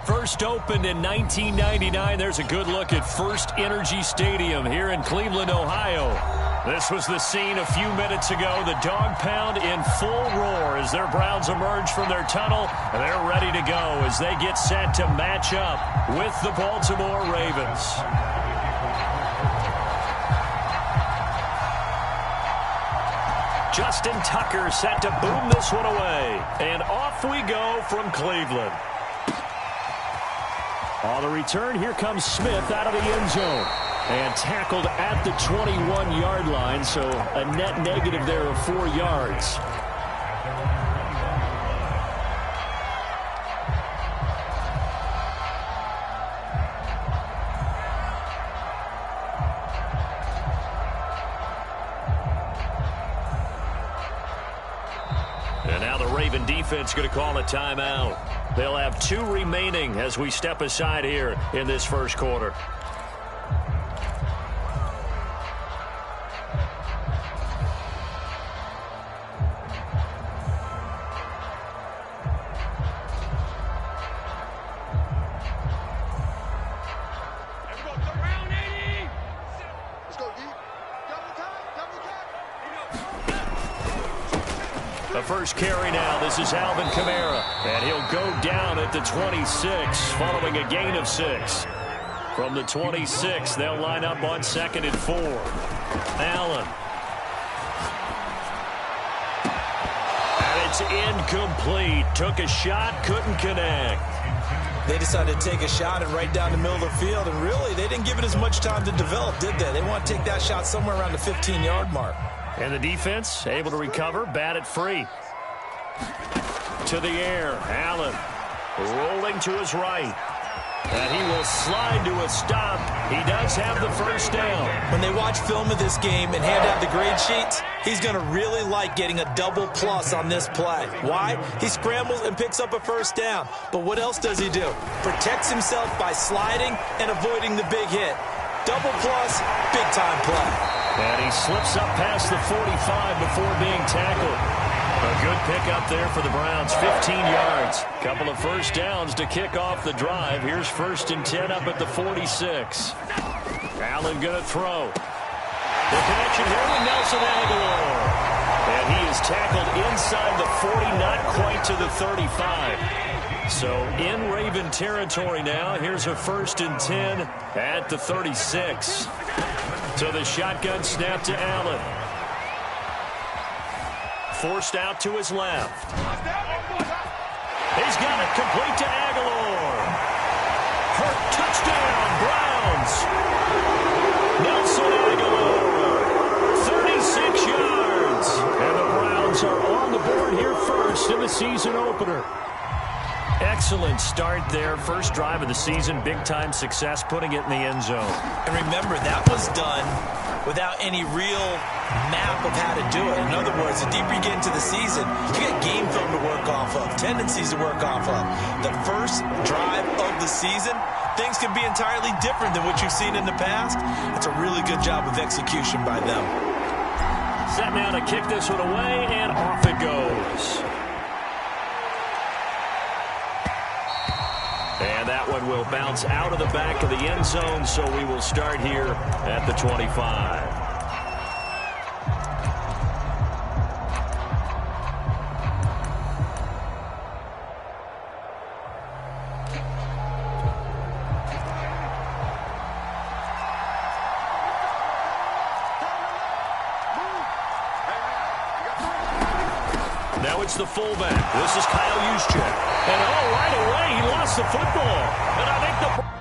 First opened in 1999. There's a good look at First Energy Stadium here in Cleveland, Ohio. This was the scene a few minutes ago. The dog pound in full roar as their Browns emerge from their tunnel. And they're ready to go as they get set to match up with the Baltimore Ravens. Justin Tucker set to boom this one away. And off we go from Cleveland. On the return, here comes Smith out of the end zone. And tackled at the 21-yard line, so a net negative there of 4 yards. And now the Raven defense going to call a timeout. They'll have 2 remaining as we step aside here in this first quarter. First carry now. This is Alvin Kamara. And he'll go down at the 26 following a gain of 6. From the 26, they'll line up on 2nd and 4. Allen. And it's incomplete. Took a shot, couldn't connect. They decided to take a shot and right down the middle of the field, and really, they didn't give it as much time to develop, did they? They want to take that shot somewhere around the 15-yard mark. And the defense able to recover, bat it free. To the air, Allen rolling to his right. And he will slide to a stop. He does have the first down. When they watch film of this game and hand out the grade sheets, he's going to really like getting a double plus on this play. Why? He scrambles and picks up a first down. But what else does he do? Protects himself by sliding and avoiding the big hit. Double plus, big time play. And he slips up past the 45 before being tackled. A good pickup there for the Browns, 15 yards. Couple of first downs to kick off the drive. Here's 1st and 10 up at the 46. Allen going to throw. The connection here with Nelson Aguilar. And he is tackled inside the 40, not quite to the 35. So in Raven territory now. Here's a 1st and 10 at the 36. So the shotgun snap to Allen. Forced out to his left. He's got it complete to Aguilar. Hurt, touchdown, Browns. Nelson Aguilar, 36 yards. And the Browns are on the board here first in the season opener. Excellent start there. First drive of the season, big-time success, putting it in the end zone. And remember, that was done without any real map of how to do it. In other words, the deeper you get into the season, you get game film to work off of, tendencies to work off of. The first drive of the season, things can be entirely different than what you've seen in the past. It's a really good job of execution by them. Set now to kick this one away, and off it goes. And that one will bounce out of the back of the end zone, so we will start here at the 25. Now it's the fullback. This is Kyle Juszczyk. And right away, he lost the football. And I think the...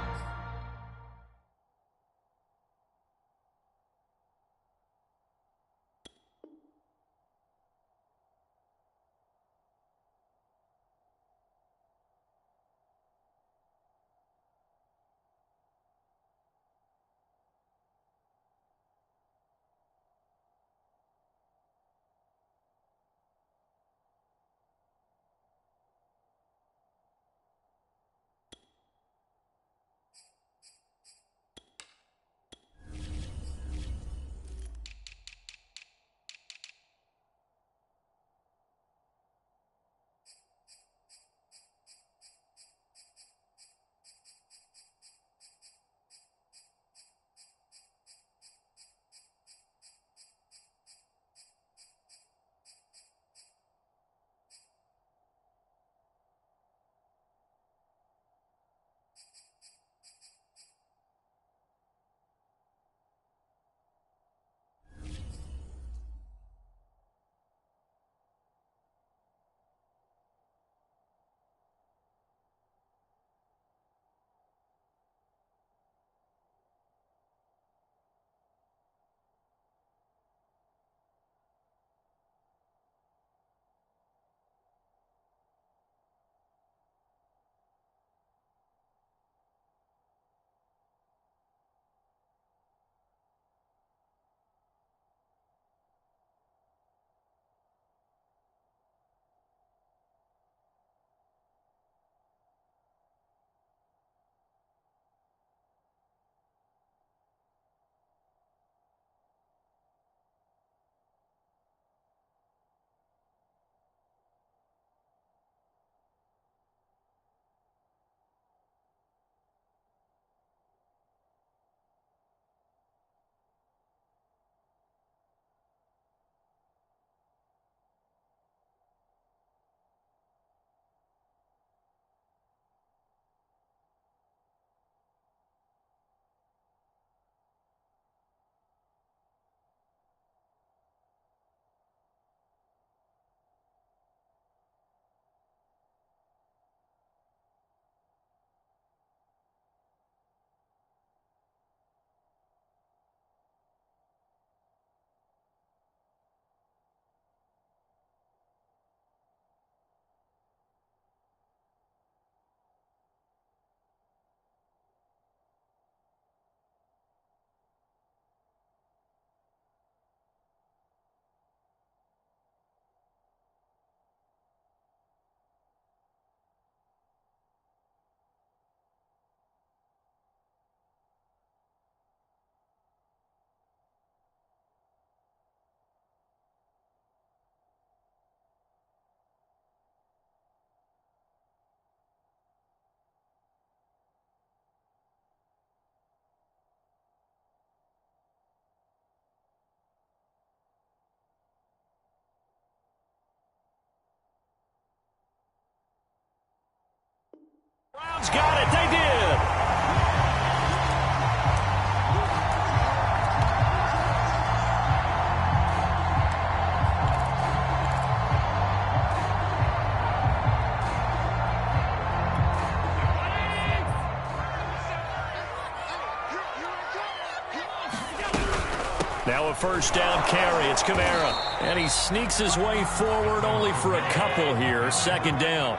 Now a first down carry. It's Kamara. And he sneaks his way forward only for a couple here. Second down.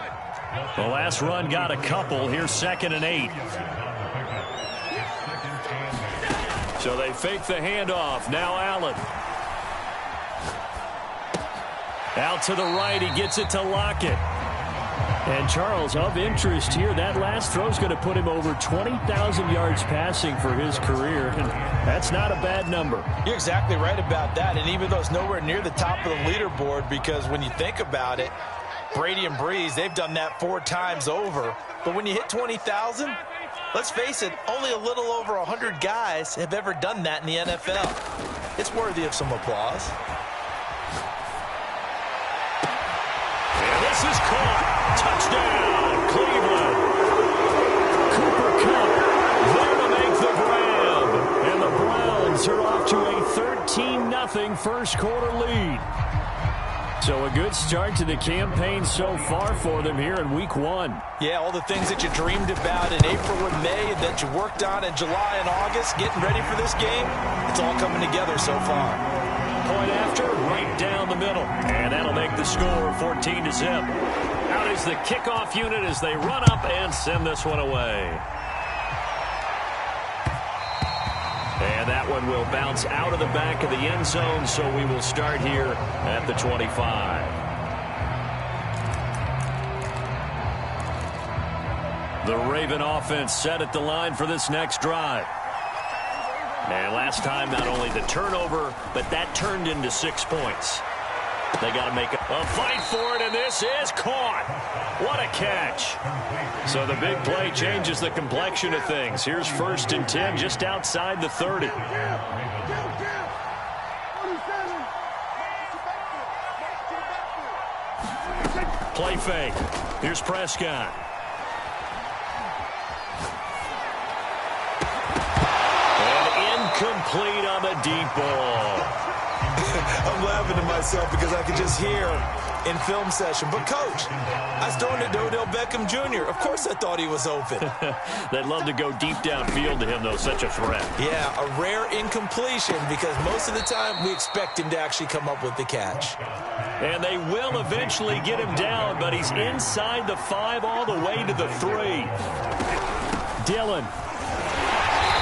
The last run got a couple. Here's 2nd and 8. So they fake the handoff. Now Allen. Out to the right. He gets it to Lockett. And Charles, of interest here, that last throw is going to put him over 20,000 yards passing for his career. And that's not a bad number. You're exactly right about that. And even though it's nowhere near the top of the leaderboard, because when you think about it, Brady and Breeze, they've done that 4 times over. But when you hit 20,000, let's face it, only a little over 100 guys have ever done that in the NFL. It's worthy of some applause. And this is caught. Touchdown, Cleveland. Cooper Kupp there to make the grab. And the Browns are off to a 13-0 first quarter lead. So a good start to the campaign so far for them here in week 1. Yeah, all the things that you dreamed about in April and May and that you worked on in July and August, getting ready for this game, it's all coming together so far. Point after, right down the middle. And that'll make the score 14-0. Out is the kickoff unit as they run up and send this one away. And that one will bounce out of the back of the end zone, so we will start here at the 25. The Raven offense set at the line for this next drive. And last time, not only the turnover, but that turned into 6 points. They got to make a fight for it, and this is caught. What a catch. So the big play changes the complexion of things. Here's 1st and 10 just outside the 30. Play fake. Here's Prescott. Complete on the deep ball. I'm laughing to myself because I could just hear in film session. But, Coach, I was throwing it to Odell Beckham Jr. Of course I thought he was open. They'd love to go deep downfield to him, though. Such a threat. Yeah, a rare incompletion because most of the time we expect him to actually come up with the catch. And they will eventually get him down, but he's inside the 5 all the way to the 3. Dillon.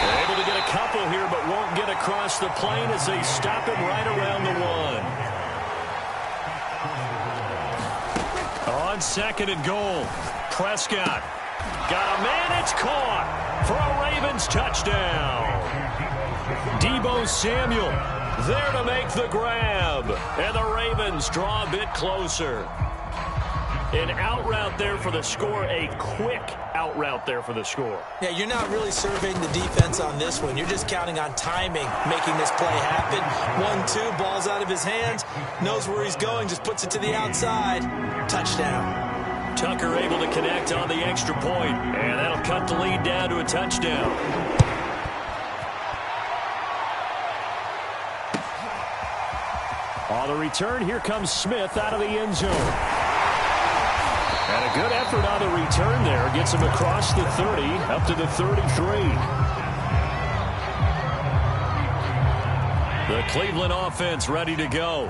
Able to get a couple here, but won't get across the plane as they stop him right around the 1. On 2nd and goal, Prescott. Got a man, it's caught for a Ravens touchdown. Deebo Samuel there to make the grab. And the Ravens draw a bit closer. An out route there for the score, a quick out route there for the score. Yeah, you're not really surveying the defense on this one. You're just counting on timing, making this play happen. 1-2, ball's out of his hands, knows where he's going, just puts it to the outside. Touchdown. Tucker able to connect on the extra point, and that'll cut the lead down to a touchdown. On the return, here comes Smith out of the end zone. And a good effort on the return there. Gets him across the 30, up to the 33. The Cleveland offense ready to go.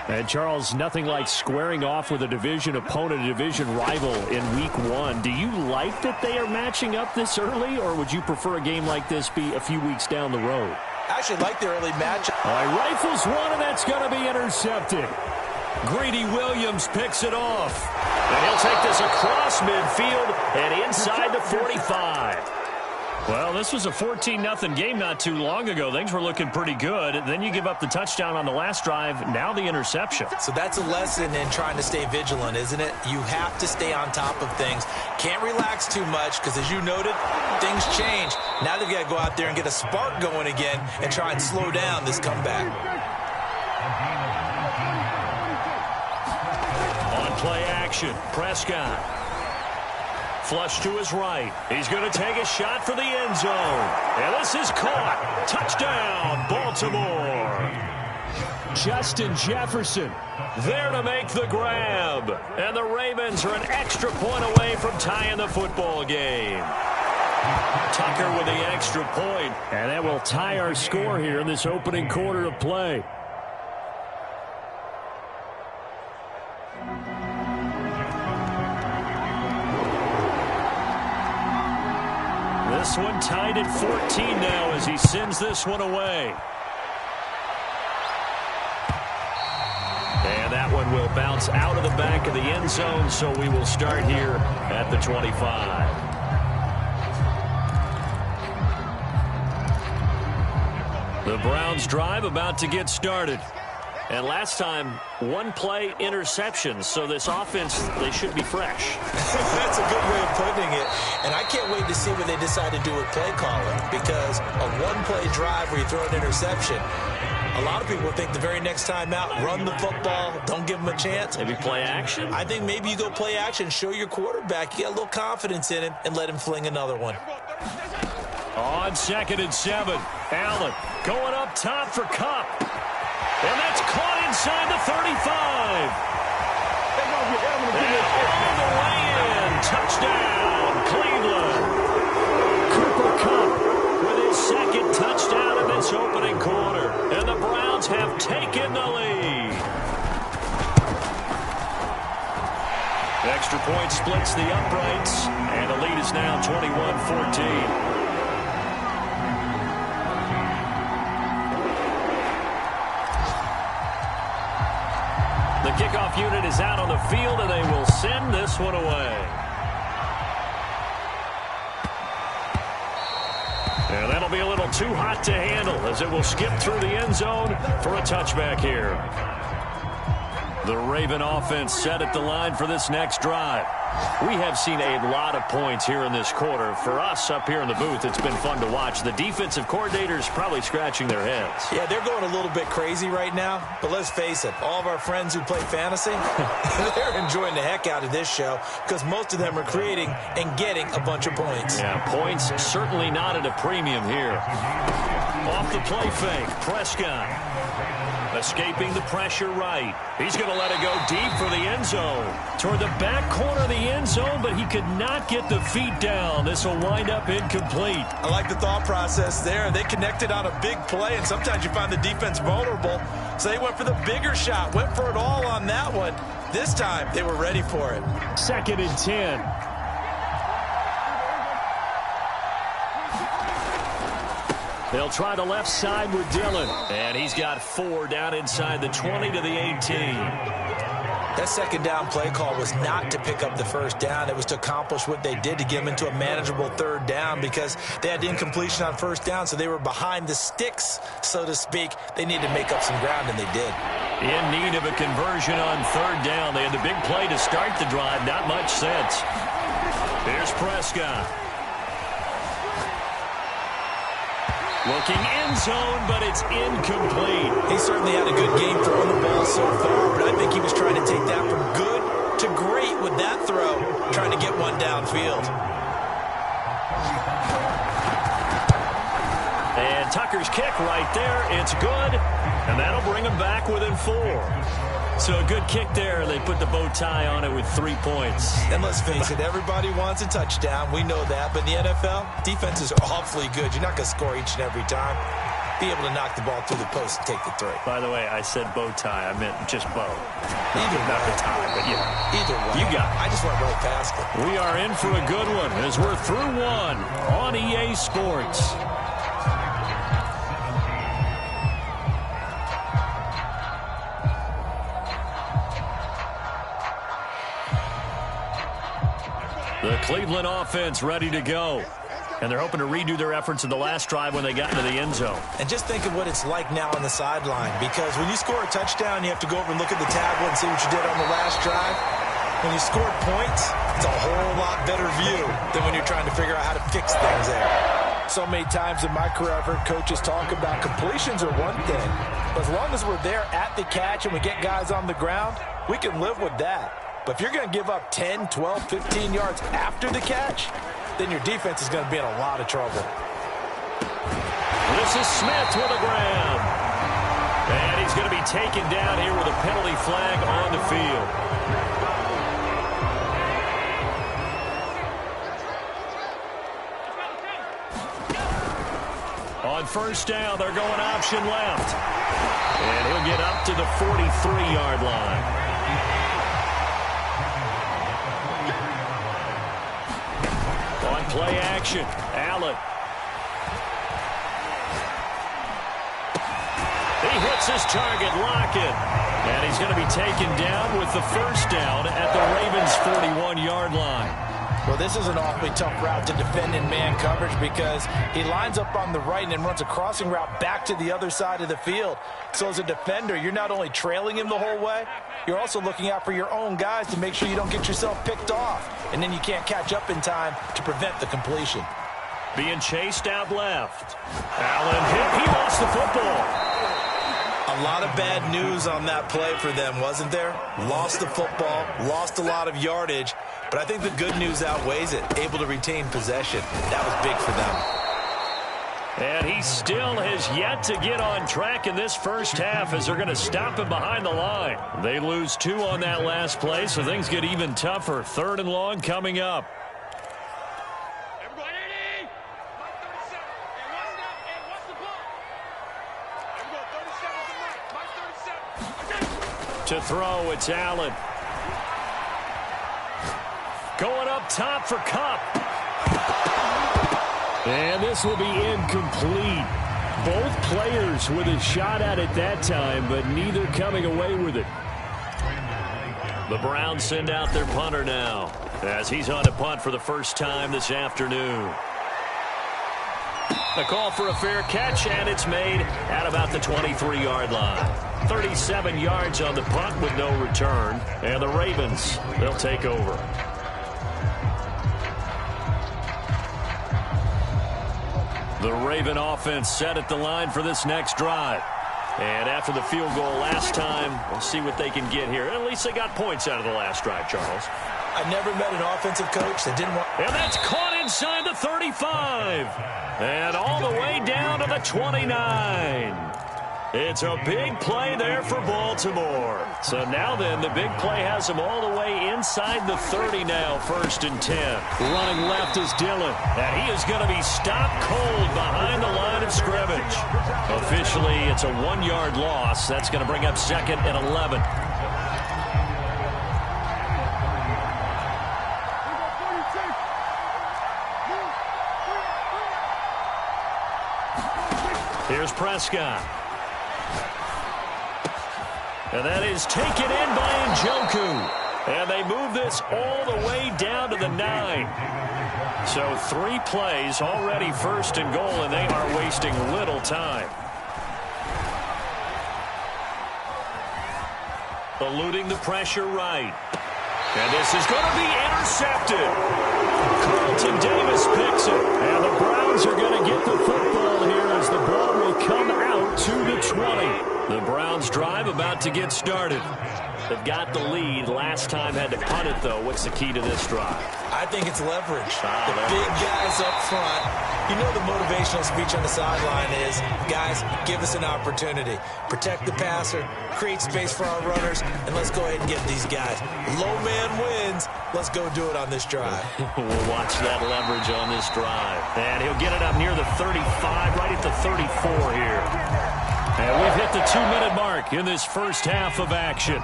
And, Charles, nothing like squaring off with a division opponent, a division rival in week 1. Do you like that they are matching up this early, or would you prefer a game like this be a few weeks down the road? I actually like the early matchup. All right, rifles one, and that's going to be intercepted. Greedy Williams picks it off. And he'll take this across midfield and inside the 45. Well, this was a 14-0 game not too long ago. Things were looking pretty good. Then you give up the touchdown on the last drive. Now the interception. So that's a lesson in trying to stay vigilant, isn't it? You have to stay on top of things. Can't relax too much because, as you noted, things change. Now they've got to go out there and get a spark going again and try and slow down this comeback. Play action. Prescott. Flush to his right. He's going to take a shot for the end zone. And this is caught. Touchdown, Baltimore. Justin Jefferson there to make the grab. And the Ravens are an extra point away from tying the football game. Tucker with the extra point. And that will tie our score here in this opening quarter of play. This one tied at 14 now as he sends this one away. And that one will bounce out of the back of the end zone, so we will start here at the 25. The Browns drive about to get started. And last time, one play interception, so this offense, they should be fresh. That's a good way of putting it. And I can't wait to see what they decide to do with play calling, because a one-play drive where you throw an interception, a lot of people think the very next time out, run the football, don't give them a chance. Maybe play action? I think maybe you go play action, show your quarterback, you got a little confidence in him, and let him fling another one. On 2nd and 7, Allen going up top for Kupp. And that's caught inside the 35. And all the way in. Touchdown, Cleveland. Cooper Kupp with his second touchdown in this opening quarter. And the Browns have taken the lead. Extra point splits the uprights. And the lead is now 21-14. The kickoff unit is out on the field, and they will send this one away. And that'll be a little too hot to handle as it will skip through the end zone for a touchback here. The Raven offense set at the line for this next drive. We have seen a lot of points here in this quarter. For us up here in the booth, it's been fun to watch. The defensive coordinators probably scratching their heads. Yeah, they're going a little bit crazy right now. But let's face it, all of our friends who play fantasy, they're enjoying the heck out of this show because most of them are creating and getting a bunch of points. Yeah, points certainly not at a premium here. Off the play fake, Prescott. Escaping the pressure right. He's going to let it go deep for the end zone. Toward the back corner of the end zone, but he could not get the feet down. This will wind up incomplete. I like the thought process there. They connected on a big play, and sometimes you find the defense vulnerable. So they went for the bigger shot, went for it all on that one. This time, they were ready for it. 2nd and 10. They'll try the left side with Dillon. And he's got 4 down inside the 20 to the 18. That second down play call was not to pick up the first down. It was to accomplish what they did to get them into a manageable third down because they had incompletion on first down, so they were behind the sticks, so to speak. They needed to make up some ground, and they did. In need of a conversion on third down. They had the big play to start the drive. Not much sense. Here's Prescott. Looking end zone, but it's incomplete. He certainly had a good game throwing the ball so far, but I think he was trying to take that from good to great with that throw, trying to get one downfield. And Tucker's kick right there. It's good, and that'll bring him back within 4. So a good kick there. They put the bow tie on it with 3 points. And let's face it, everybody wants a touchdown. We know that. But in the NFL, defenses are awfully good. You're not going to score each and every time. Be able to knock the ball through the post and take the 3. By the way, I said bow tie. I meant just bow. Either not the tie, but yeah. Either way. You got it. I just went right past it. We are in for a good one as we're through one on EA Sports. The Cleveland offense ready to go. And they're hoping to redo their efforts in the last drive when they got into the end zone. And just think of what it's like now on the sideline. Because when you score a touchdown, you have to go over and look at the tablet and see what you did on the last drive. When you scored points, it's a whole lot better view than when you're trying to figure out how to fix things there. So many times in my career, I've heard coaches talk about completions are one thing. But as long as we're there at the catch and we get guys on the ground, we can live with that. But if you're going to give up 10, 12, 15 yards after the catch, then your defense is going to be in a lot of trouble. This is Smith with a grab. And he's going to be taken down here with a penalty flag on the field. On first down, they're going option left. And he'll get up to the 43-yard line. On play action, Allen. He hits his target, Lockett. And he's going to be taken down with the first down at the Ravens' 41-yard line. Well, this is an awfully tough route to defend in man coverage because he lines up on the right and then runs a crossing route back to the other side of the field. So as a defender, you're not only trailing him the whole way, you're also looking out for your own guys to make sure you don't get yourself picked off. And then you can't catch up in time to prevent the completion. Being chased out left. Allen hit. He lost the football. A lot of bad news on that play for them, wasn't there? Lost the football, lost a lot of yardage, but I think the good news outweighs it. Able to retain possession. That was big for them. And he still has yet to get on track in this first half as they're going to stop him behind the line. They lose 2 on that last play, so things get even tougher. 3rd and long coming up. To throw, it's Allen. Going up top for Kupp. And this will be incomplete. Both players with a shot at it that time, but neither coming away with it. The Browns send out their punter now as he's on to punt for the first time this afternoon. A call for a fair catch, and it's made at about the 23-yard line. 37 yards on the punt with no return. And the Ravens, they'll take over. The Raven offense set at the line for this next drive. And after the field goal last time, we'll see what they can get here. At least they got points out of the last drive, Charles. I've never met an offensive coach that didn't want... And that's caught inside the 35. And all the way down to the 29. It's a big play there for Baltimore. So now then, the big play has them all the way inside the 30 now, 1st and 10. Running left is Dillon. And he is going to be stopped cold behind the line of scrimmage. Officially, it's a 1-yard loss. That's going to bring up 2nd and 11. Here's Prescott. And that is taken in by Njoku. And they move this all the way down to the 9. So 3 plays already 1st and goal, and they are wasting little time. Eluding the pressure right. And this is going to be intercepted. Carlton Davis picks it. And the Browns are going to get the football here as the ball will come out to the 20. The Browns drive about to get started. They've got the lead. Last time had to punt it, though. What's the key to this drive? I think it's leverage. The big guys up front. You know the motivational speech on the sideline is, guys, give us an opportunity. Protect the passer, create space for our runners, and let's go ahead and get these guys. Low man wins. Let's go do it on this drive. We'll watch that leverage on this drive. And he'll get it up near the 35, right at the 34 here. And we've hit the 2-minute mark in this first half of action.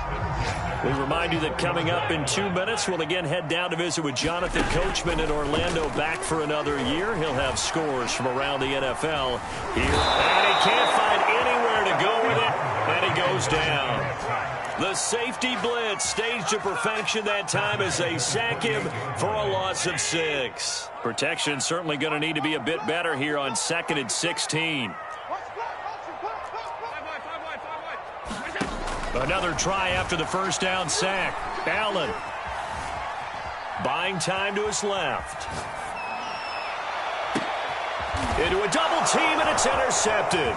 We remind you that coming up in 2 minutes, we'll again head down to visit with Jonathan Coachman in Orlando, back for another year. He'll have scores from around the NFL here. And he can't find anywhere to go with it, and he goes down. The safety blitz staged to perfection that time as they sack him for a loss of 6. Protection certainly going to need to be a bit better here on 2nd and 16. Another try after the first down sack. Allen buying time to his left. Into a double team, and it's intercepted.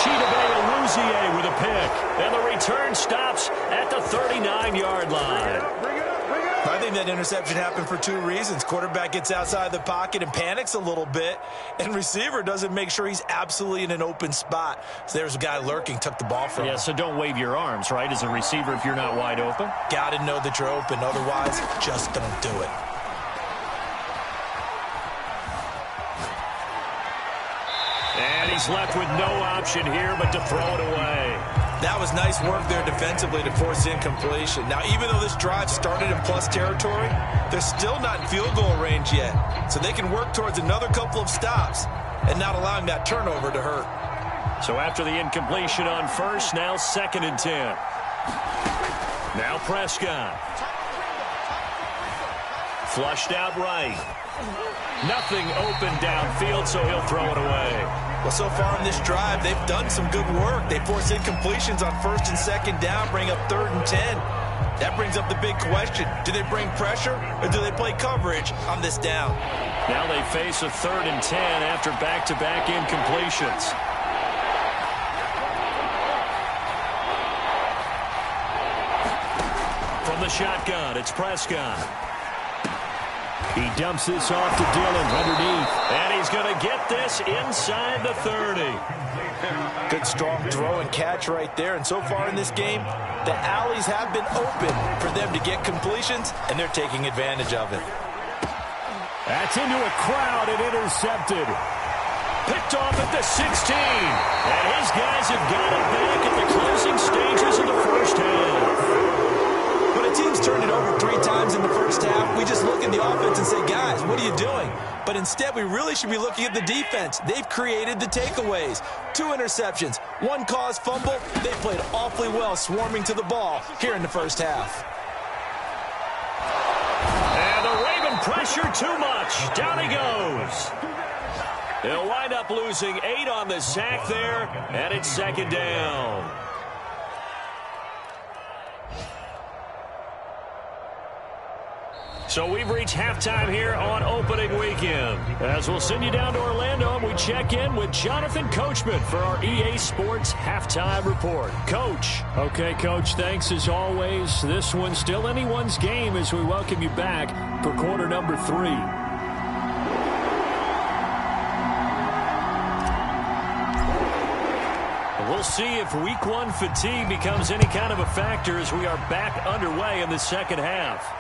Chidobe Awuzie with a pick. And the return stops at the 39-yard line. I think that interception happened for 2 reasons. Quarterback gets outside the pocket and panics a little bit, and receiver doesn't make sure he's absolutely in an open spot. So there's a guy lurking, took the ball from him. Yeah, so don't wave your arms, right, as a receiver if you're not wide open? Got to know that you're open. Otherwise, just don't do it. And He's left with no option here but to throw it away. That was nice work there defensively to force incompletion. Now, even though this drive started in plus territory, they're still not in field goal range yet. So they can work towards another couple of stops and not allowing that turnover to hurt. So after the incompletion on first, now 2nd and 10. Now Prescott. Flushed out right. Nothing open downfield, so he'll throw it away. Well, so far in this drive, they've done some good work. They force incompletions on 1st and 2nd down, bring up 3rd and 10. That brings up the big question. Do they bring pressure or do they play coverage on this down? Now they face a 3rd and 10 after back-to-back incompletions. From the shotgun, it's Prescott. He dumps this off to Dillon underneath. And he's going to get this inside the 30. Good strong throw and catch right there. And so far in this game, the alleys have been open for them to get completions, and they're taking advantage of it. That's into a crowd and intercepted. Picked off at the 16. And his guys have got it back at the closing stages of the first half. When a team's turned it over 3 times in the first half, we just look at the offense and say, guys, what are you doing? But instead, we really should be looking at the defense. They've created the takeaways. 2 interceptions, 1 caused fumble. They played awfully well swarming to the ball here in the first half. And the Raven pressure too much. Down he goes. They'll wind up losing 8 on the sack there, and it's 2nd down. So we've reached halftime here on opening weekend. As we'll send you down to Orlando, and we check in with Jonathan Coachman for our EA Sports Halftime Report. Coach. Okay, Coach, thanks as always. This one's still anyone's game as we welcome you back for quarter number 3. We'll see if week 1 fatigue becomes any kind of a factor as we are back underway in the second half.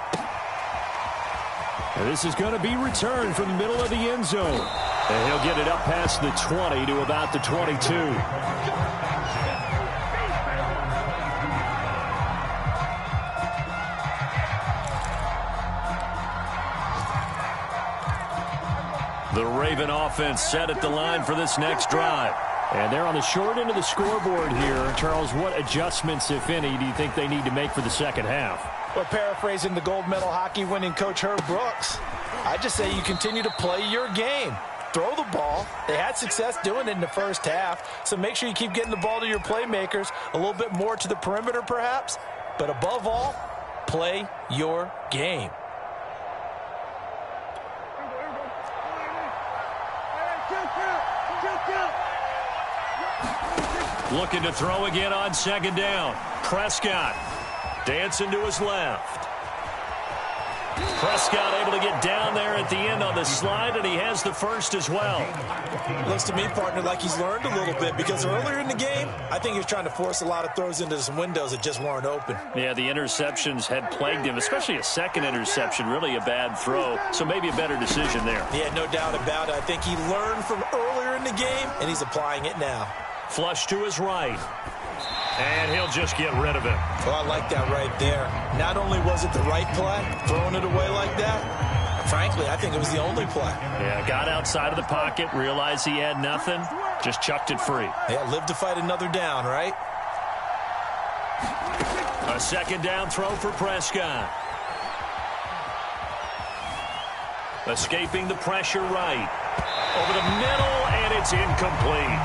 This is going to be returned from the middle of the end zone. And he'll get it up past the 20 to about the 22. The Raven offense set at the line for this next drive. And they're on the short end of the scoreboard here. Charles, what adjustments, if any, do you think they need to make for the second half? Well, paraphrasing the gold medal hockey winning coach Herb Brooks, I just say you continue to play your game. Throw the ball. They had success doing it in the first half, so make sure you keep getting the ball to your playmakers, a little bit more to the perimeter perhaps, but above all, play your game. Looking to throw again on 2nd down. Prescott dancing to his left. Prescott able to get down there at the end on the slide, and he has the first as well. Looks to me, partner, like he's learned a little bit, because earlier in the game, I think he was trying to force a lot of throws into some windows that just weren't open. Yeah, the interceptions had plagued him, especially a second interception, really a bad throw, so maybe a better decision there. Yeah, no doubt about it. I think he learned from earlier in the game, and he's applying it now. Flush to his right. And he'll just get rid of it. Well, I like that right there. Not only was it the right play, throwing it away like that, frankly, I think it was the only play. Yeah, got outside of the pocket, realized he had nothing, just chucked it free. Yeah, live to fight another down, right? A 2nd down throw for Prescott. Escaping the pressure right. Over the middle, and it's incomplete.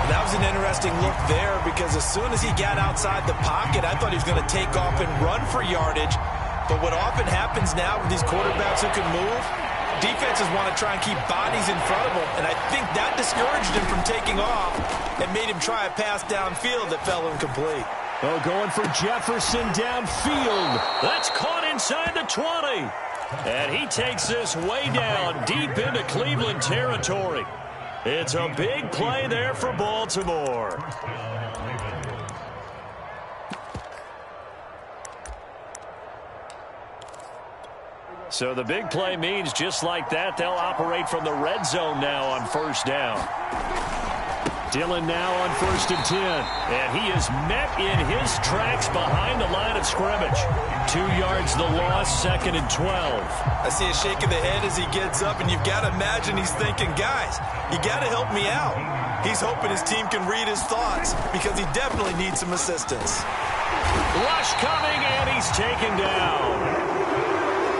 That was an interesting look there, because as soon as he got outside the pocket, I thought he was going to take off and run for yardage. But what often happens now with these quarterbacks who can move, defenses want to try and keep bodies in front of them. And I think that discouraged him from taking off and made him try a pass downfield that fell incomplete. Oh, going for Jefferson downfield. That's caught inside the 20. And he takes this way down deep into Cleveland territory. It's a big play there for Baltimore. So the big play means just like that, they'll operate from the red zone now on 1st down. Dillon now on 1st and 10. And he is met in his tracks behind the line of scrimmage. 2 yards the loss, 2nd and 12. I see a shake of the head as he gets up, and you've got to imagine he's thinking, guys, you got to help me out. He's hoping his team can read his thoughts because he definitely needs some assistance. Rush coming, and he's taken down.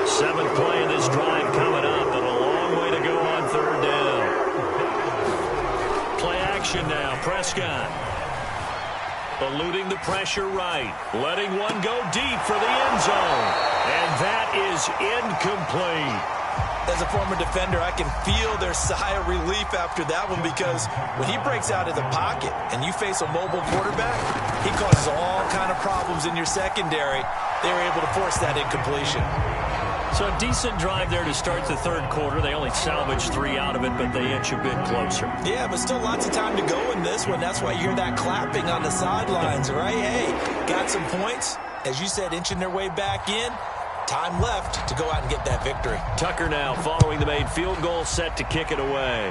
7th play of this drive coming up, and a long way to go on 3rd down. Play action now. Prescott eluding the pressure right. Letting one go deep for the end zone. And that is incomplete. As a former defender, I can feel their sigh of relief after that one because when he breaks out of the pocket and you face a mobile quarterback, he causes all kind of problems in your secondary. They were able to force that incompletion. So a decent drive there to start the 3rd quarter. They only salvaged 3 out of it, but they inch a bit closer. Yeah, but still lots of time to go in this one. That's why you hear that clapping on the sidelines, right? Hey, got some points. As you said, inching their way back in. Time left to go out and get that victory. Tucker now following the made field goal, set to kick it away.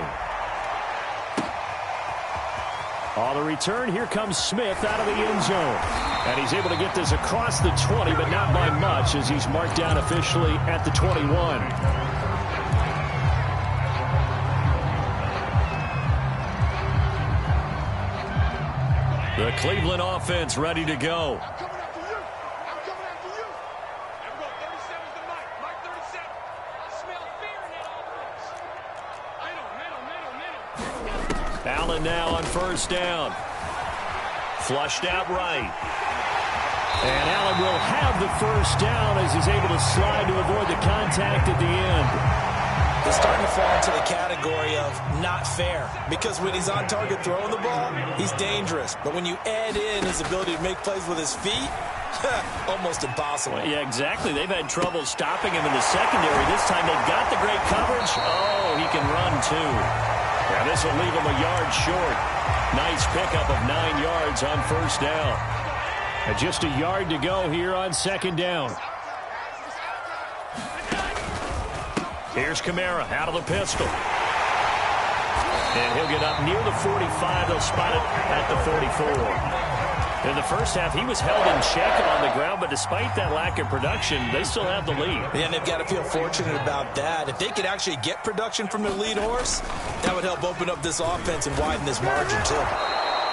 On the return, here comes Smith out of the end zone. And he's able to get this across the 20, but not by much as he's marked down officially at the 21. The Cleveland offense ready to go. Allen now on 1st down. Flushed out right. And Allen will have the 1st down as he's able to slide to avoid the contact at the end. He's starting to fall into the category of not fair because when he's on target throwing the ball, he's dangerous. But when you add in his ability to make plays with his feet, almost impossible. Well, yeah, exactly. They've had trouble stopping him in the secondary. This time they've got the great coverage. Oh, he can run too. Yeah, this will leave him a yard short. Nice pickup of 9 yards on 1st down. And just a yard to go here on 2nd down. Here's Kamara out of the pistol. And he'll get up near the 45. They'll spot it at the 44. In the first half, he was held in check on the ground, but despite that lack of production, they still have the lead. And they've got to feel fortunate about that. If they could actually get production from their lead horse, that would help open up this offense and widen this margin, too.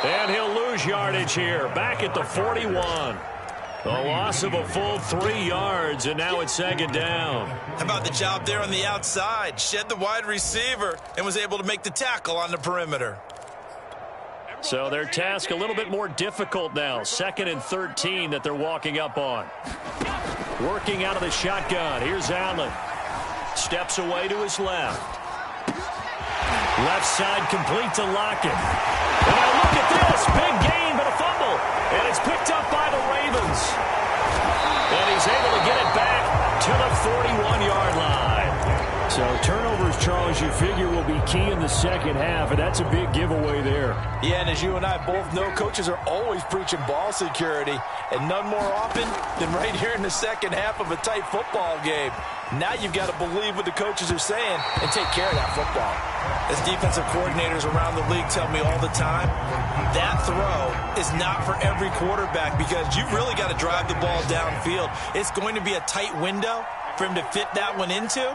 And he'll lose yardage here, back at the 41. A loss of a full 3 yards, and now it's 2nd down. How about the job there on the outside? Shed the wide receiver and was able to make the tackle on the perimeter. So their task a little bit more difficult now. 2nd and 13 that they're walking up on. Working out of the shotgun. Here's Allen. Steps away to his left. Left side complete to Lockett. And now look at this. Big gain, but a fumble. And it's picked up by the Ravens. And he's able to get it back to the 41-yard line. So turnovers, Charles, you figure will be key in the 2nd half, and that's a big giveaway there. Yeah, and as you and I both know, coaches are always preaching ball security, and none more often than right here in the 2nd half of a tight football game. Now you've got to believe what the coaches are saying and take care of that football. As defensive coordinators around the league tell me all the time, that throw is not for every quarterback because you've really got to drive the ball downfield. It's going to be a tight window for him to fit that one into.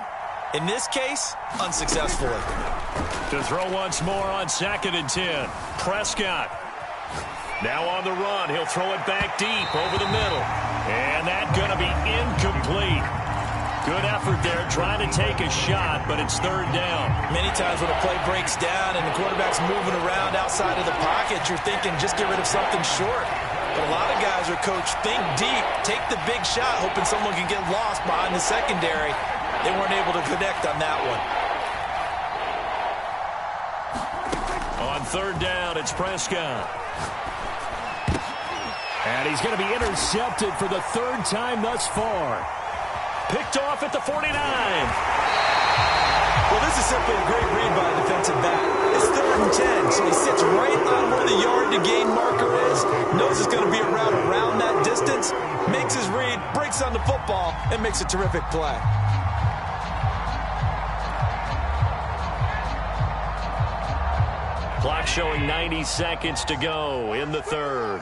In this case, unsuccessfully. To throw once more on 2nd and 10. Prescott. Now on the run. He'll throw it back deep over the middle. And that's going to be incomplete. Good effort there trying to take a shot, but it's 3rd down. Many times when a play breaks down and the quarterback's moving around outside of the pocket, you're thinking just get rid of something short. But a lot of guys are coached, think deep, take the big shot, hoping someone can get lost behind the secondary. They weren't able to connect on that one. On 3rd down, it's Prescott. And he's going to be intercepted for the 3rd time thus far. Picked off at the 49. Well, this is simply a great read by a defensive back. It's 3rd and 10, so he sits right on where the yard-to-gain marker is, knows it's going to be a route around that distance, makes his read, breaks on the football, and makes a terrific play. Clock showing 90 seconds to go in the third.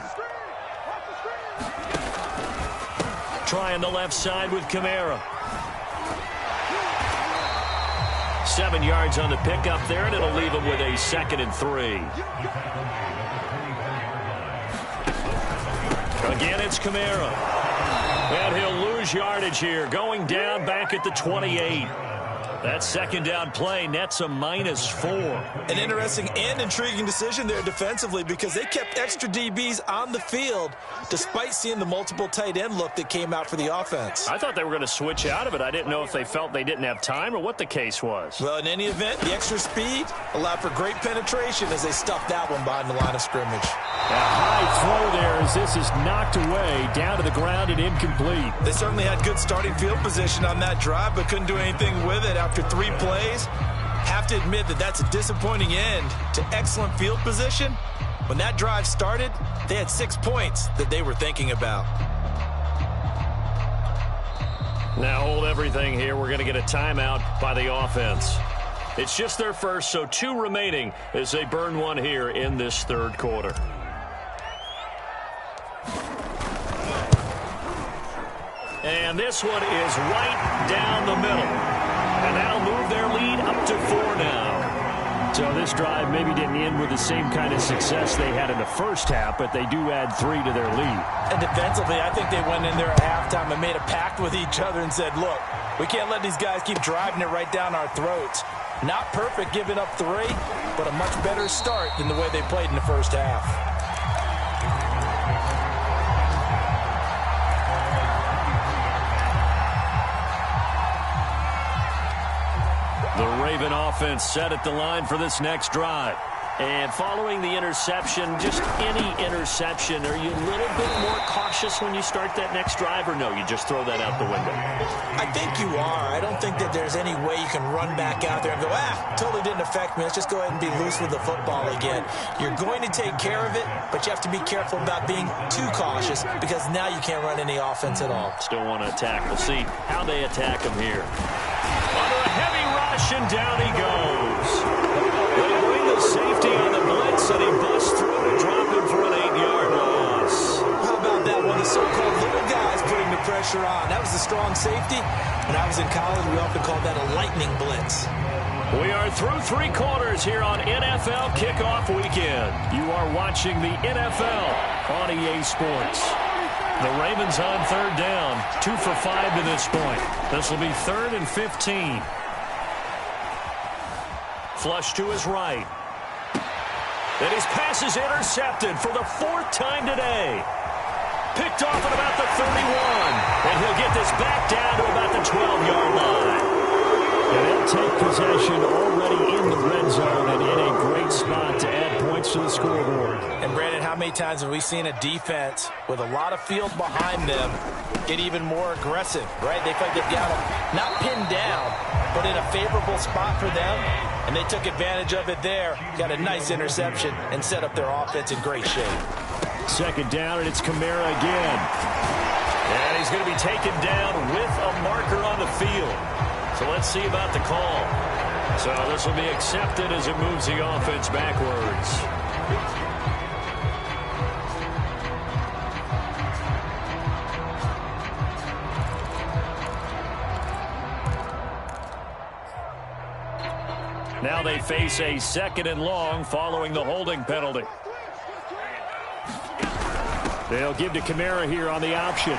Trying the left side with Kamara. 7 yards on the pickup there, and it'll leave him with a 2nd and 3. Again, it's Kamara. And he'll lose yardage here, going down back at the 28. That 2nd down play nets a -4. An interesting and intriguing decision there defensively because they kept extra DBs on the field despite seeing the multiple tight end look that came out for the offense. I thought they were going to switch out of it. I didn't know if they felt they didn't have time or what the case was. Well, in any event, the extra speed allowed for great penetration as they stuffed that one behind the line of scrimmage. A high throw there as this is knocked away, down to the ground and incomplete. They certainly had good starting field position on that drive, but couldn't do anything with it after 3 plays. Have to admit that that's a disappointing end to excellent field position. When that drive started, they had 6 points that they were thinking about. Now hold everything here. We're going to get a timeout by the offense. It's just their first, so 2 remaining as they burn one here in this third quarter. And this one is right down the middle. And that'll move their lead up to 4 now. So this drive maybe didn't end with the same kind of success they had in the first half, but they do add 3 to their lead. And defensively, I think they went in there at halftime and made a pact with each other and said, look, we can't let these guys keep driving it right down our throats. Not perfect giving up 3, but a much better start than the way they played in the first half. The Raven offense set at the line for this next drive. And following the interception, just any interception, are you a little bit more cautious when you start that next drive, or no, you just throw that out the window? I think you are. I don't think that there's any way you can run back out there and go, totally didn't affect me. Let's just go ahead and be loose with the football again. You're going to take care of it, but you have to be careful about being too cautious because now you can't run any offense at all. Still want to attack. We'll see how they attack him here. Under a heavy rush, and down he goes. They bring the safety on the blitz, and he busts through to drop him for an 8-yard loss. How about that one? The so-called little guys putting the pressure on. That was the strong safety. When I was in college, we often called that a lightning blitz. We are through 3 quarters here on NFL Kickoff Weekend. You are watching the NFL on EA Sports. The Ravens on 3rd down, 2 for 5 to this point. This will be 3rd and 15. Flush to his right. And his pass is intercepted for the 4th time today. Picked off at about the 31. And he'll get this back down to about the 12-yard line. And they'll take possession already in the red zone and in a great spot to add points to the scoreboard. And Brandon, how many times have we seen a defense with a lot of field behind them get even more aggressive, right? They feel like they've got them not pinned down, but in a favorable spot for them. And they took advantage of it there, got a nice interception, and set up their offense in great shape. 2nd down, and it's Kamara again. And he's going to be taken down with a marker on the field. So let's see about the call. So this will be accepted as it moves the offense backwards. Now they face a 2nd and long following the holding penalty. They'll give to Kamara here on the option.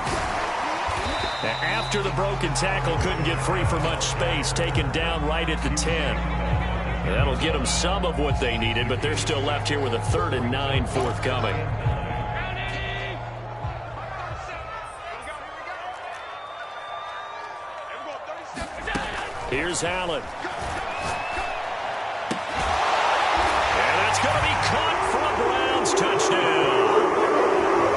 After the broken tackle, couldn't get free for much space, taken down right at the 10. And that'll get them some of what they needed, but they're still left here with a 3rd and 9 forthcoming. Here's Allen. And that's going to be caught for a Browns touchdown.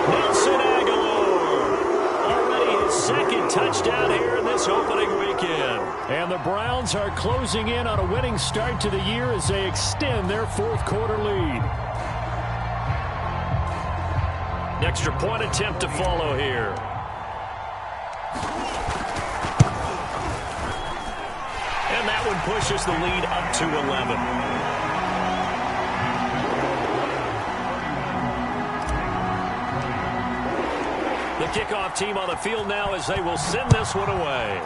Nelson Aguilar, already his 2nd touchdown here in this opening weekend. And the Browns are closing in on a winning start to the year as they extend their 4th quarter lead. An extra point attempt to follow here. And that one pushes the lead up to 11. The kickoff team on the field now as they will send this one away.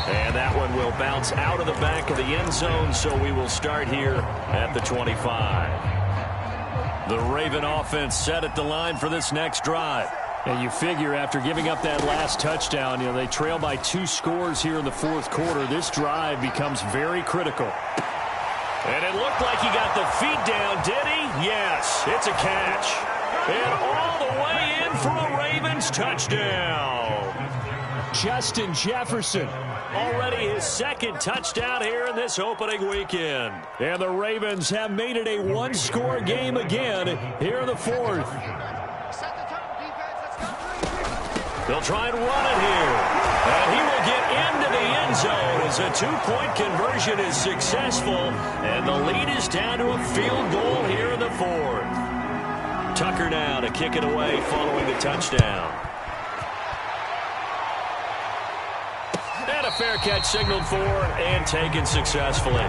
And that one will bounce out of the back of the end zone, so we will start here at the 25. The Raven offense set at the line for this next drive. And you figure after giving up that last touchdown, they trail by 2 scores here in the fourth quarter. This drive becomes very critical. And it looked like he got the feet down, did he? Yes, it's a catch. And all the way in for a Ravens touchdown. Justin Jefferson, already his second touchdown here in this opening weekend. And the Ravens have made it a one-score game again here in the fourth. They'll try and run it here. And he will get into the end zone as a 2-point conversion is successful. And the lead is down to a field goal here in the fourth. Tucker now to kick it away following the touchdown. And a fair catch signaled for and taken successfully.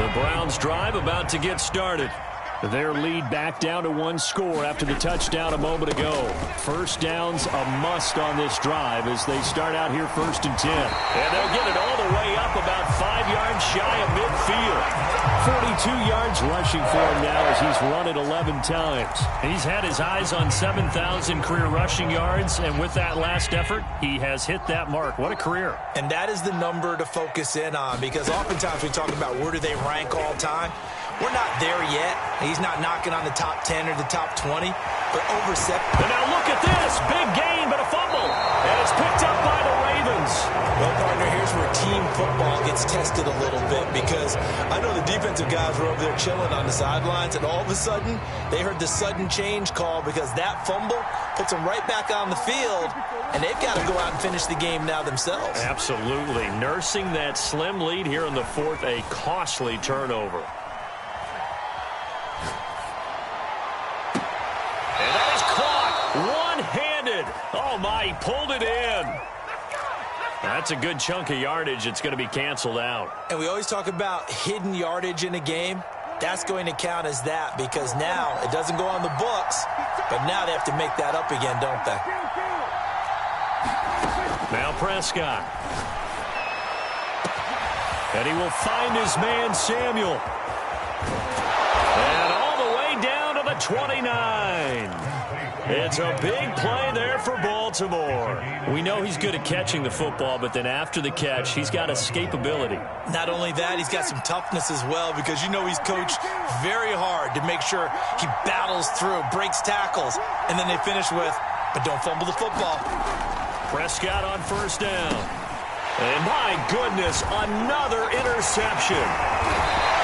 The Browns drive about to get started. Their lead back down to 1 score after the touchdown a moment ago. First down's a must on this drive as they start out here 1st and 10. And they'll get it all the way up about 5 yards shy of midfield. 42 yards rushing for him now as he's run it 11 times. He's had his eyes on 7,000 career rushing yards, and with that last effort, he has hit that mark. What a career. And that is the number to focus in on, because oftentimes we talk about where do they rank all time. We're not there yet. He's not knocking on the top 10 or the top 20, but over 7. And now look at this. Big gain, but a fumble. And it's picked up by the Ravens. Well, partner, here's where team football gets tested a little bit, because I know the defensive guys were over there chilling on the sidelines, and all of a sudden, they heard the sudden change call because that fumble puts them right back on the field, and they've got to go out and finish the game now themselves. Absolutely. Nursing that slim lead here in the fourth, a costly turnover. One-handed. Oh, my, he pulled it in. That's a good chunk of yardage. It's going to be canceled out. And we always talk about hidden yardage in a game. That's going to count as that, because now it doesn't go on the books, but now they have to make that up again, don't they? Now Prescott. And he will find his man, Samuel. And all the way down to the 29. It's a big play there for Baltimore. We know he's good at catching the football, but then after the catch, he's got escapability. Not only that, he's got some toughness as well, because you know he's coached very hard to make sure he battles through, breaks tackles, and then they finish with, but don't fumble the football. Prescott on 1st down. And my goodness, another interception.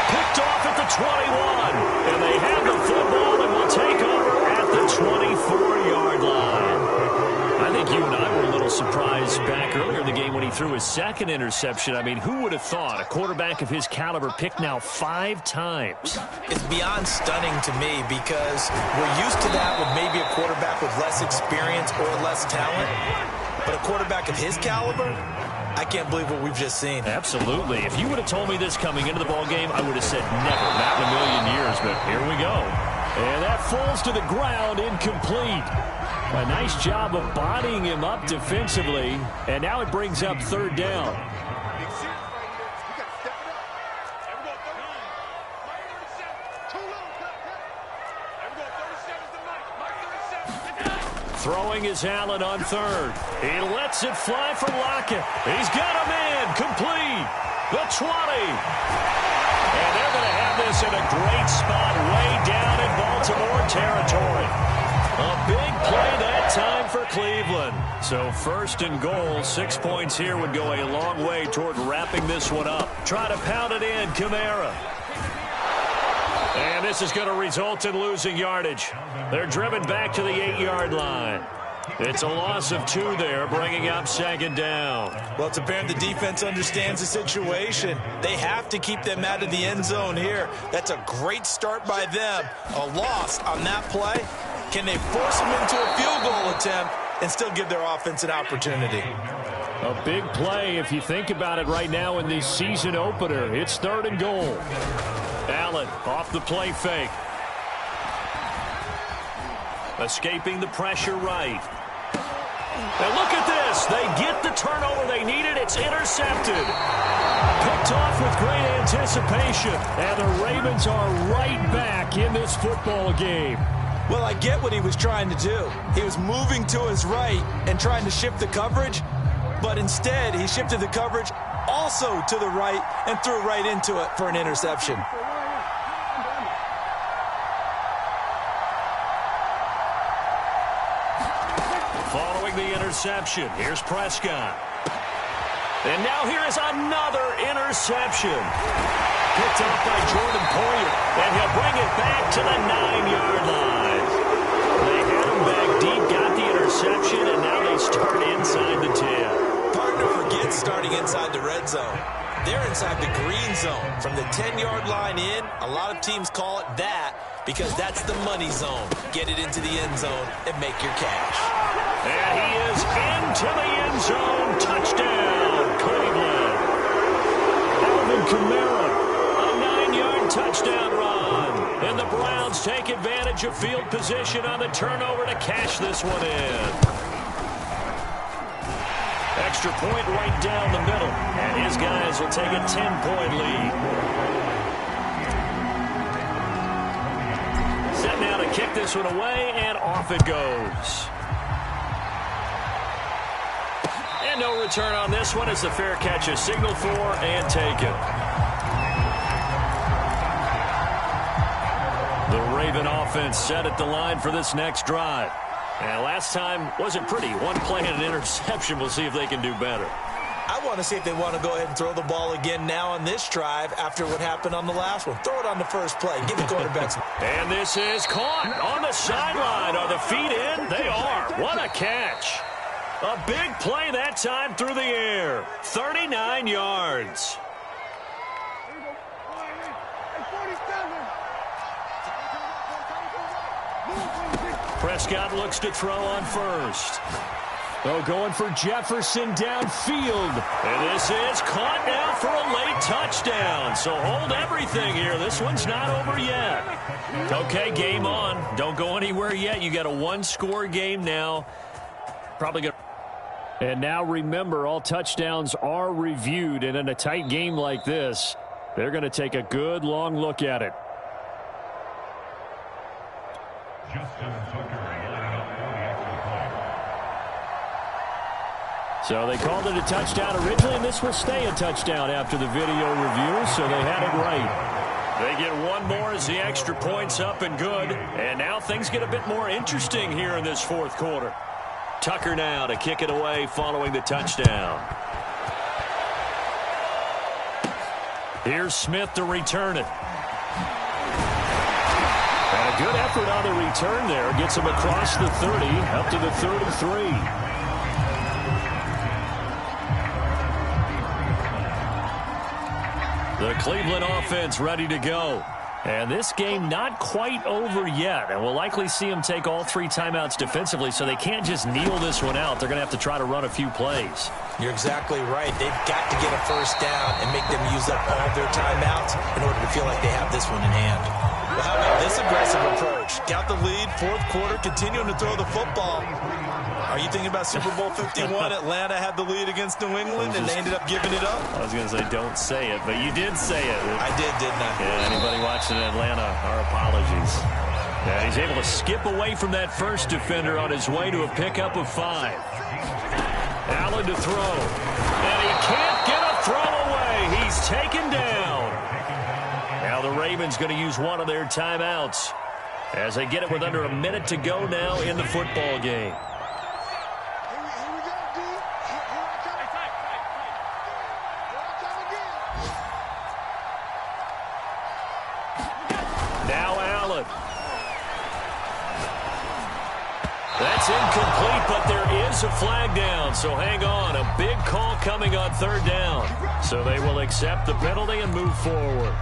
Picked off at the 21. And they have the football and will take over at the 24-yard line. I think you and I were a little surprised back earlier in the game when he threw his second interception. I mean, who would have thought a quarterback of his caliber picked now 5 times? It's beyond stunning to me, because we're used to that with maybe a quarterback with less experience or less talent. But a quarterback of his caliber, I can't believe what we've just seen. Absolutely. If you would have told me this coming into the ballgame, I would have said never, not in a million years, but here we go. And that falls to the ground, incomplete. A nice job of bodying him up defensively, and now it brings up 3rd down. Throwing is Allen on 3rd. He lets it fly from Lockett. He's got a man complete. The 20. And they're going to have this in a great spot way down in Baltimore territory. A big play that time for Cleveland. So 1st and goal, 6 points here would go a long way toward wrapping this one up. Try to pound it in, Kamara. And this is going to result in losing yardage. They're driven back to the 8-yard line. It's a loss of 2 there, bringing up 2nd down. Well, it's apparent the defense understands the situation. They have to keep them out of the end zone here. That's a great start by them. A loss on that play. Can they force them into a field goal attempt and still give their offense an opportunity? A big play if you think about it right now in this season opener. It's 3rd and goal. Allen off the play fake. Escaping the pressure right. And look at this. They get the turnover they needed. It's intercepted. Picked off with great anticipation. And the Ravens are right back in this football game. Well, I get what he was trying to do. He was moving to his right and trying to shift the coverage. But instead, he shifted the coverage also to the right and threw right into it for an interception. Following the interception, here's Prescott. And now here is another interception. Picked off by Jordan Poyer. And he'll bring it back to the 9-yard line. They had him back deep, got the interception, and now they start inside the 10. Partner forgets starting inside the red zone. They're inside the green zone. From the 10-yard line in, a lot of teams call it that because that's the money zone. Get it into the end zone and make your cash. And he is into the end zone. Touchdown, Cleveland. Alvin Kamara, a 9-yard touchdown run. And the Browns take advantage of field position on the turnover to cash this one in. Extra point right down the middle. And his guys will take a 10-point lead. Set now to kick this one away, and off it goes. And no return on this one as the fair catch is signaled for and taken. The Raven offense set at the line for this next drive. And last time wasn't pretty. One play and an interception. We'll see if they can do better. I want to see if they want to go ahead and throw the ball again now on this drive after what happened on the last one. Throw it on the first play. Give the quarterbacks. And this is caught on the sideline. Are the feet in? They are. What a catch. A big play that time through the air. 39 yards. Prescott looks to throw on first. Oh, going for Jefferson downfield. And this is caught now for a late touchdown. So hold everything here. This one's not over yet. Okay, game on. Don't go anywhere yet. You got a one-score game now. Probably going to... And now remember, all touchdowns are reviewed. And in a tight game like this, they're going to take a good long look at it. So they called it a touchdown originally, and this will stay a touchdown after the video review, so they had it right. They get one more as the extra point's up and good. And now things get a bit more interesting here in this fourth quarter. Tucker now to kick it away following the touchdown. Here's Smith to return it. And a good effort on the return there. Gets him across the 30, up to the 33. The Cleveland offense ready to go. And this game not quite over yet. And we'll likely see them take all three timeouts defensively, so they can't just kneel this one out. They're going to have to try to run a few plays. You're exactly right. They've got to get a first down and make them use up all their timeouts in order to feel like they have this one in hand. Well, how about this aggressive approach? Got the lead, fourth quarter, continuing to throw the football. Are you thinking about Super Bowl 51? Atlanta had the lead against New England, and they ended up giving it up? I was going to say don't say it, but you did say it. I did, didn't I? Yeah, anybody watching Atlanta, our apologies. Yeah, he's able to skip away from that first defender on his way to a pickup of 5. Allen to throw. And he can't get a throw away. He's taken down. Now the Ravens going to use one of their timeouts as they get it with under a minute to go now in the football game. That's incomplete, but there is a flag down, so hang on. A big call coming on third down. So they will accept the penalty and move forward.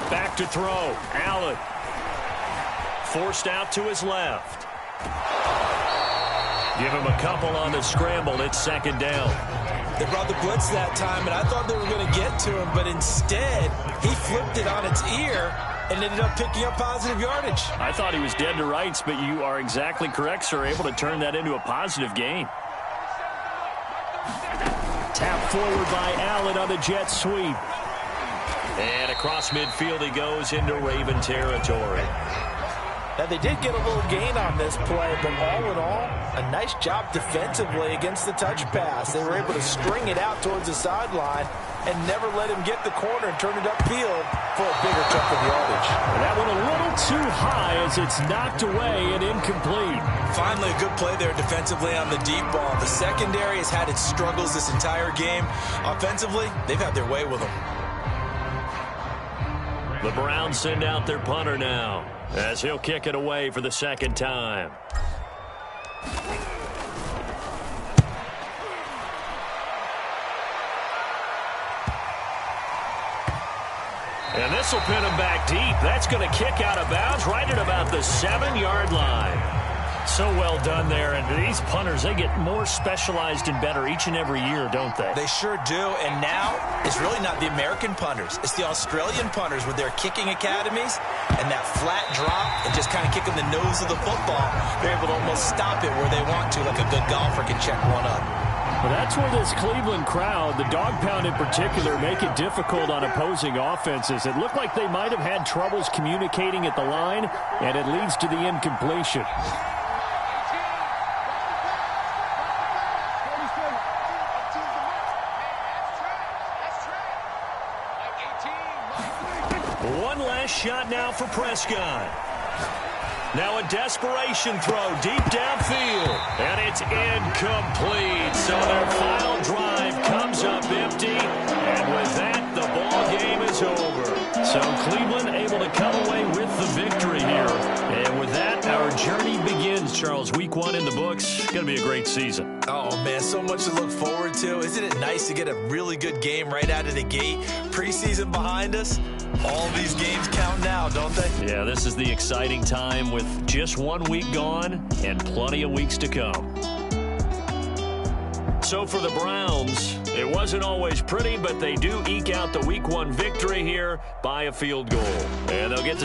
Back to throw. Allen. Forced out to his left. Give him a couple on the scramble. It's second down. They brought the blitz that time, and I thought they were going to get to him, but instead, he flipped it on its ear and ended up picking up positive yardage. I thought he was dead to rights, but you are exactly correct, sir. Able to turn that into a positive gain. Tap forward by Allen on the jet sweep. And across midfield he goes into Raven territory. Now, they did get a little gain on this play, but all in all, a nice job defensively against the touch pass. They were able to string it out towards the sideline and never let him get the corner and turn it upfield for a bigger chunk of yardage. That one a little too high as it's knocked away and incomplete. Finally, a good play there defensively on the deep ball. The secondary has had its struggles this entire game. Offensively, they've had their way with them. The Browns send out their punter now, as he'll kick it away for the second time. And this will pin him back deep. That's going to kick out of bounds right at about the 7-yard line. So well done there. And these punters, they get more specialized and better each and every year, don't they? They sure do. And now it's really not the American punters. It's the Australian punters with their kicking academies and that flat drop and just kind of kicking the nose of the football. They're able to almost stop it where they want to, like a good golfer can check one up. Well, that's where this Cleveland crowd, the dog pound in particular, make it difficult on opposing offenses. It looked like they might have had troubles communicating at the line, and it leads to the incompletion. One last shot now for Prescott. Now a desperation throw deep downfield. And it's incomplete. So their final drive comes up empty. And with that, the ball game is over. So Cleveland able to come away with the victory here. And with that, our journey begins, Charles. Week 1 in the books. Going to be a great season. Oh, man, so much to look forward to. Isn't it nice to get a really good game right out of the gate? Preseason behind us. All these games count now, don't they? Yeah, this is the exciting time with just 1 week gone and plenty of weeks to come. So for the Browns, it wasn't always pretty, but they do eke out the Week 1 victory here by a field goal. And they'll get to